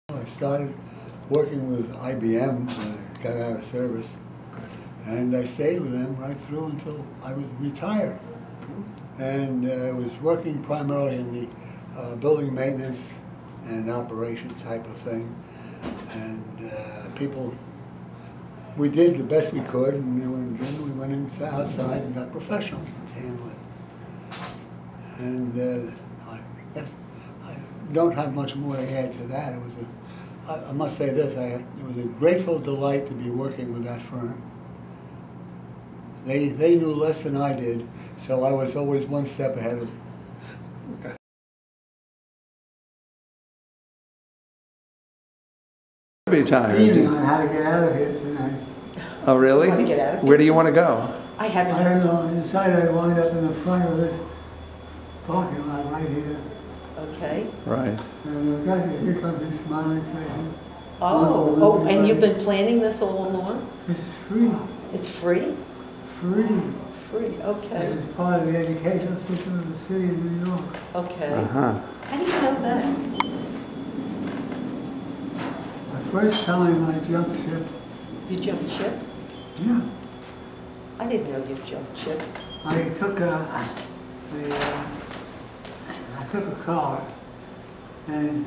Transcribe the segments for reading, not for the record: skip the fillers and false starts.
I started working with IBM when I got out of service, and I stayed with them right through until I was retired. And I was working primarily in the building maintenance and operation type of thing. And we did the best we could, and then we went outside and got professionals to handle it. And I don't have much more to add to that. It was I must say this, it was a grateful delight to be working with that firm. They knew less than I did, so I was always one step ahead of them. Okay. Be tired. Steaming on how to get out of here tonight. Oh, really? Want to get out of here? Where do you want to go? I haven't. I don't know. Inside I wind up in the front of this parking lot right here. Okay. Right. And here comes these smiling faces. Oh, and you've been planning this all along? This is free. It's free? Free. Free, okay. This is part of the educational system of the city of New York. Okay. Uh-huh. How do you know that? The first time I jumped ship. You jumped ship? Yeah. I didn't know you jumped ship. I took a car and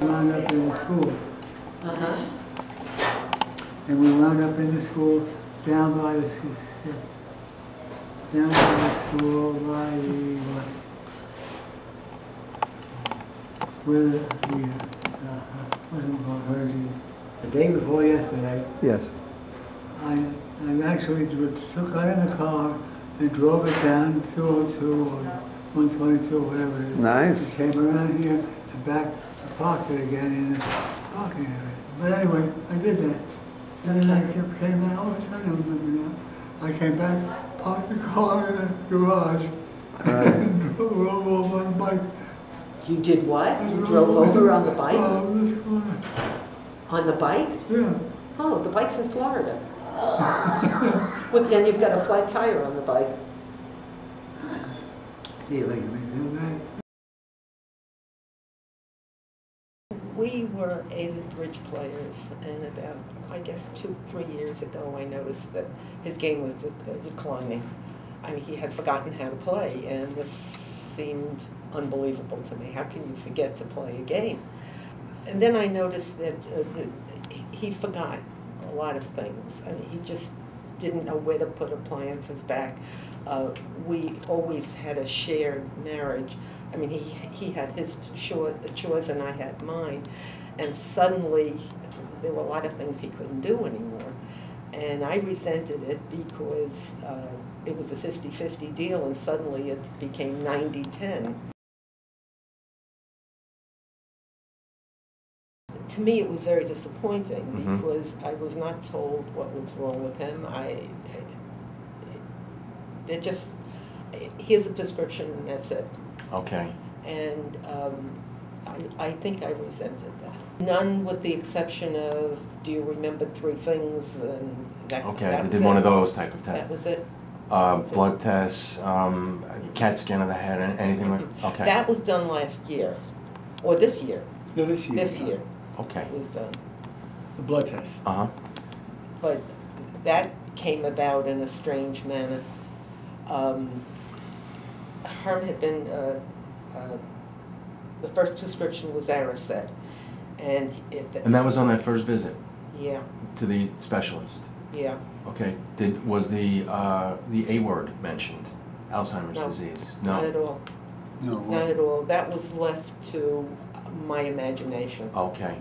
wound up in the school. Uh-huh. And we wound up in the school down by the school, by the where the day before yesterday. Yes. I actually got in the car and drove it down 202 or 122 or whatever it is. Nice. Came around here and back parked it again in the parking area. But anyway, I did that. And then I came back, oh, I don't remember now. I came back, parked the car in the garage, and drove over on the bike. You did what? You drove over on the bike? Oh, this corner. On the bike? Yeah. Oh, the bike's in Florida. And you've got a flat tire on the bike. See if I can do that. We were avid bridge players, and about, I guess, 2-3 years ago, I noticed that his game was declining. I mean, he had forgotten how to play, and this seemed unbelievable to me. How can you forget to play a game? And then I noticed that he forgot a lot of things. I mean, he just didn't know where to put appliances back. We always had a shared marriage. I mean, he had his chores and I had mine. And suddenly, there were a lot of things he couldn't do anymore. And I resented it because it was a 50-50 deal, and suddenly it became 90-10. To me, it was very disappointing because I was not told what was wrong with him. Here's a prescription and that's it. Okay. And I think I resented that. None with the exception of, do you remember 3 things? And that, Okay, that they was did it. one of those type of tests. That was it. Blood tests, CAT scan of the head, anything like. Okay. That was done last year, or this year. Yeah, this year. This year. Okay. It was done. The blood test. But that came about in a strange manner. Herman had been, the first prescription was Aracet. And that was on that first visit. Yeah. To the specialist. Yeah. Okay. Was the A word mentioned? Alzheimer's disease? No. Not at all. No. Not at all. That was left to my imagination. Okay.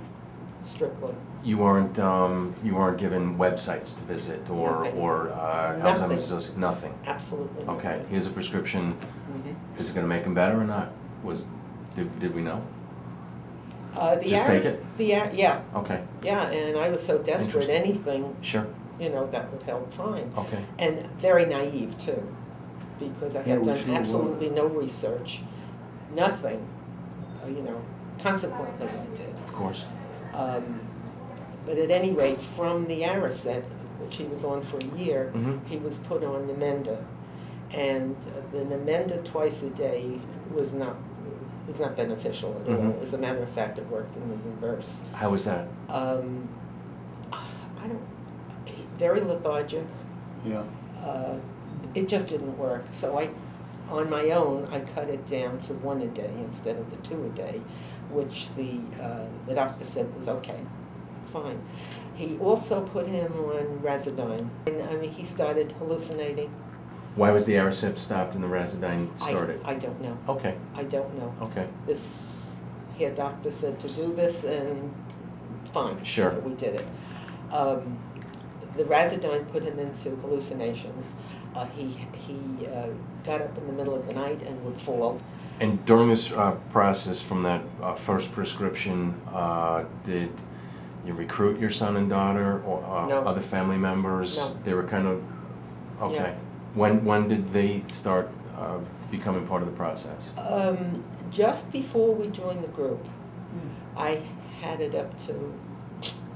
Strictly. You weren't given websites to visit or Alzheimer's disease? Nothing. Absolutely. Okay. Here's a prescription. Is it going to make him better or not? Did we know? Just take it? Yeah. Okay. Yeah, and I was so desperate, anything, Sure. That would help fine. Okay. And very naive too, because I had done sure absolutely no research, nothing, consequently I did. Of course. But at any rate, from the Aracet, which he was on for a year, he was put on Namenda. And the Namenda twice a day was not is not beneficial at all. As a matter of fact, it worked in the reverse. How was that? I don't, very lethargic. Yeah. It just didn't work. So on my own, I cut it down to 1 a day instead of the 2 a day, which the doctor said was okay, fine. He also put him on Razodine. And, I mean, he started hallucinating. Why was the Aricept stopped and the Razodine started? I don't know. Okay. I don't know. Okay. This hair doctor said to do this, and fine. Sure. We did it. The Razodine put him into hallucinations. He got up in the middle of the night and would fall. And during this process from that first prescription, did you recruit your son and daughter or No. other family members? No. They were kind of, okay. Yeah. When did they start becoming part of the process? Just before we joined the group, I had it up to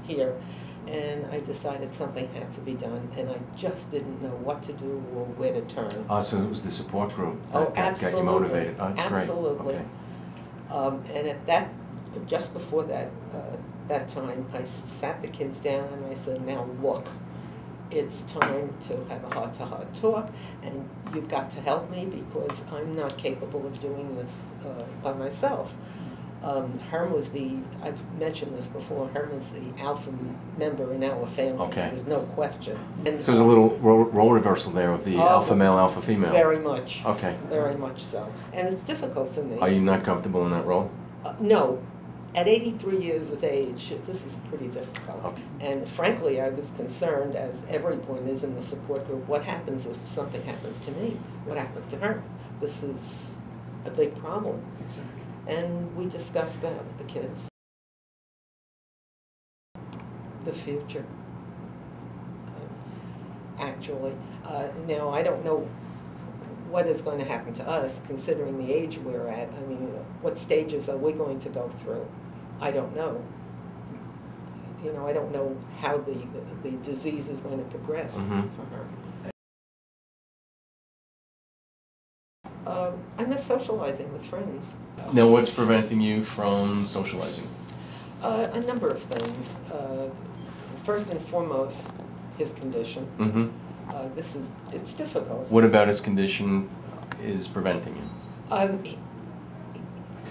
here, and I decided something had to be done, and I just didn't know what to do or where to turn. So it was the support group Oh, that got absolutely. you motivated. Oh, that's Absolutely. great. Okay. And at that, just before that time, I sat the kids down and I said, now look, it's time to have a heart-to-heart talk, and you've got to help me because I'm not capable of doing this by myself. Herman was I've mentioned this before, Herman's the alpha member in our family. Okay. There's no question. And, So there's a little role reversal there of the alpha male, alpha female. Very much. Okay. Very much so. And it's difficult for me. Are you not comfortable in that role? No. At 83 years of age, this is pretty difficult. Okay. And frankly, I was concerned, as everyone is in the support group, what happens if something happens to me? What happens to her? This is a big problem. Exactly. And we discussed that with the kids. The future, actually. Now, I don't know what is going to happen to us, considering the age we're at. I mean, what stages are we going to go through? I don't know. You know, I don't know how the disease is going to progress for her. I miss socializing with friends. Now, what's preventing you from socializing? A number of things. First and foremost, his condition. It's difficult. What about his condition is preventing you?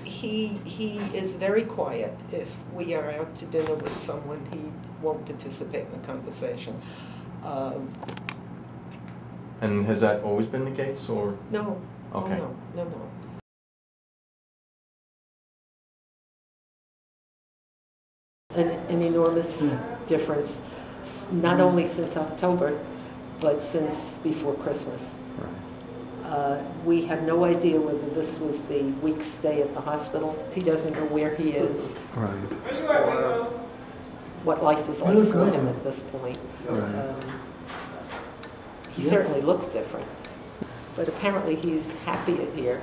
He is very quiet. If we are out to dinner with someone, he won't participate in the conversation. And has that always been the case, or? No. Okay. Oh, no. An enormous difference, not only since October, but since before Christmas. We have no idea whether this was the week's stay at the hospital. He doesn't know where he is. Right. Or what life is like for him at this point. Right. He certainly looks different. But apparently he's happier here